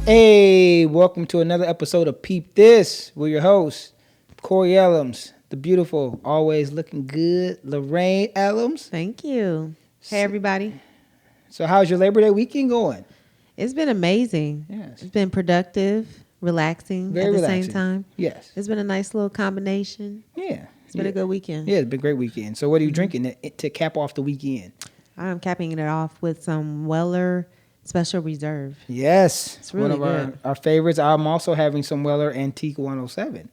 Hey, welcome to another episode of Peep This. We're your hosts, Corey Ellums, the beautiful, always looking good, Lorraine Ellums. Thank you. Hey, everybody. So how's your Labor Day weekend going? It's been amazing. Yes. It's been productive, relaxing Very at the relaxing. same time. Yes. It's been a nice little combination. Yeah. It's been a good weekend. Yeah, it's been a great weekend. So what are you drinking to cap off the weekend? I'm capping it off with some Weller Special Reserve. Yes. It's really one of good. our favorites. I'm also having some Weller Antique 107.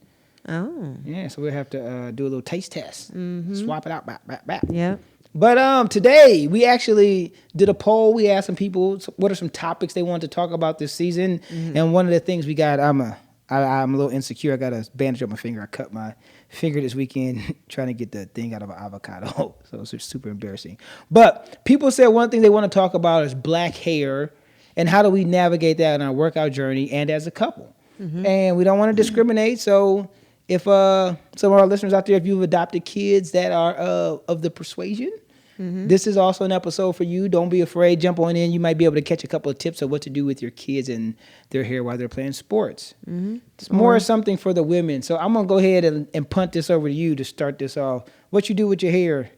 Oh. Yeah, so we'll have to do a little taste test. Swap it out, back. Yep. But today we actually did a poll. We asked some people what are some topics they wanted to talk about this season, and one of the things we got, I'm a little insecure. I got a bandage up my finger. I cut my finger this weekend trying to get the thing out of an avocado, so it's super embarrassing. But people said one thing they want to talk about is black hair and how do we navigate that in our workout journey and as a couple. And we don't want to discriminate, so. If some of our listeners out there, if you've adopted kids that are of the persuasion, this is also an episode for you. Don't be afraid. Jump on in. You might be able to catch a couple of tips of what to do with your kids and their hair while they're playing sports. It's more something for the women. So I'm going to go ahead and punt this over to you to start this off. What you do with your hair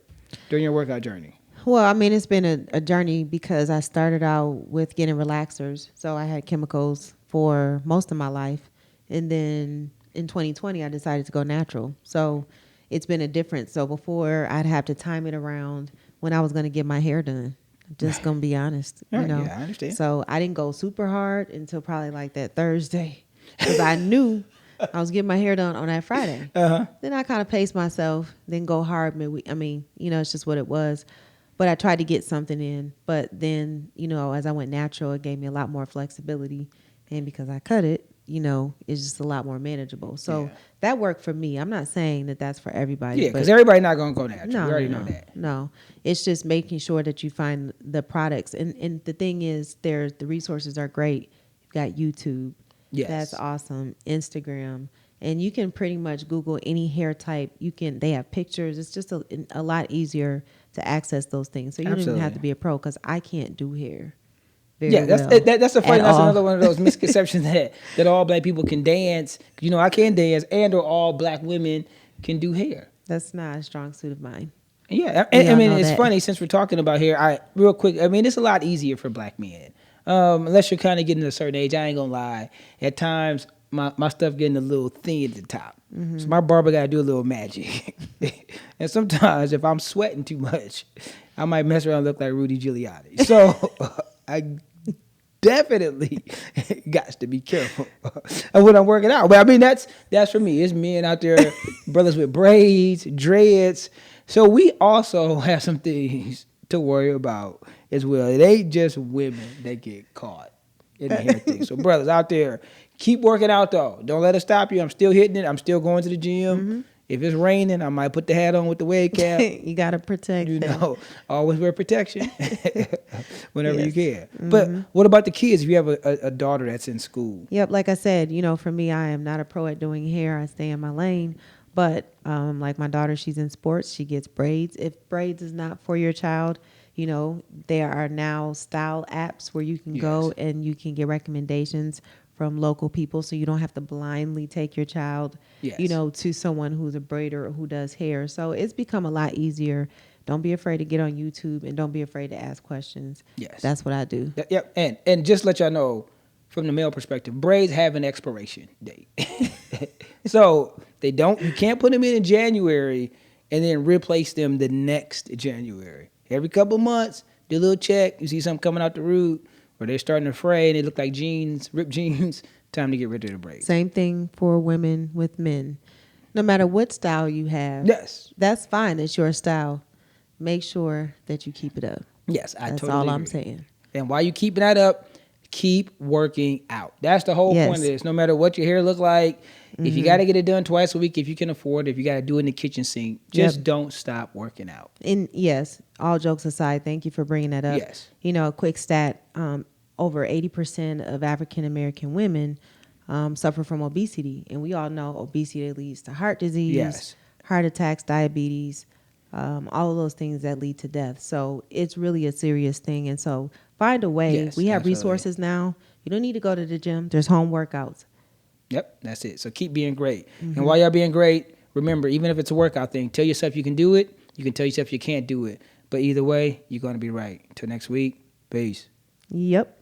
during your workout journey? Well, I mean, it's been a journey because I started out with getting relaxers. So I had chemicals for most of my life. And then in 2020, I decided to go natural. So it's been a difference. So before, I'd have to time it around when I was going to get my hair done. Just going to be honest. Right, you know? yeah, I understand. So I didn't go super hard until probably like that Thursday because I knew I was getting my hair done on that Friday. Then I kind of paced myself, then go hard midweek. I mean, it's just what it was. But I tried to get something in. But then, as I went natural, it gave me a lot more flexibility. And because I cut it, it's just a lot more manageable. So that worked for me. I'm not saying that that's for everybody. Yeah, because everybody's not going to go natural. No, we already know that. No, it's just making sure that you find the products. And the thing is, the resources are great. You've got YouTube. Yes. That's awesome. Instagram. And you can pretty much Google any hair type. They have pictures. It's just a lot easier to access those things. So you don't even have to be a pro because I can't do hair. That's a funny. That's another one of those misconceptions that all black people can dance. I can dance, and or all black women can do hair. That's not a strong suit of mine. Yeah, I mean, it's funny since we're talking about hair. Real quick, I mean, it's a lot easier for black men, unless you're kind of getting to a certain age. I ain't gonna lie. At times, my stuff getting a little thin at the top, so my barber got to do a little magic. And sometimes, if I'm sweating too much, I might mess around and look like Rudy Giuliani. So I definitely got to be careful when I'm working out. But I mean, that's for me. It's men out there, brothers with braids, dreads. So we also have some things to worry about as well. It ain't just women that get caught in the hair thing. So brothers out there, keep working out though. Don't let it stop you. I'm still hitting it. I'm still going to the gym. If it's raining, I might put the hat on with the wave cap. You got to protect. Always wear protection whenever you can. But what about the kids? If you have a daughter that's in school? Yep, like I said, for me, I am not a pro at doing hair. I stay in my lane. But like my daughter, she's in sports. She gets braids. If braids is not for your child, there are now style apps where you can go and you can get recommendations from local people, so you don't have to blindly take your child, to someone who's a braider or who does hair. So it's become a lot easier. Don't be afraid to get on YouTube and don't be afraid to ask questions. Yes. That's what I do. Yep. And just let y'all know, from the male perspective, braids have an expiration date. So you can't put them in January and then replace them the next January. Every couple of months, do a little check. You see something coming out the root, or they're starting to fray and they look like jeans, ripped jeans, time to get rid of the braids. Same thing for women with men. No matter what style you have, that's fine. It's your style. Make sure that you keep it up. Yes, That's totally all agree. I'm saying. And while you keeping that up, keep working out. That's the whole point of this. No matter what your hair look like, if you got to get it done twice a week, if you can afford it, if you got to do it in the kitchen sink, just don't stop working out. And yes, all jokes aside, thank you for bringing that up. Yes. A quick stat, over 80% of African American women suffer from obesity. And we all know obesity leads to heart disease, heart attacks, diabetes, all of those things that lead to death. So it's really a serious thing. And so find a way. Yes, We have absolutely. resources now. You don't need to go to the gym. There's home workouts. Yep, that's it. So keep being great. And while y'all being great, remember, even if it's a workout thing, tell yourself you can do it. You can tell yourself you can't do it. But either way, you're going to be right. Until next week, peace. Yep.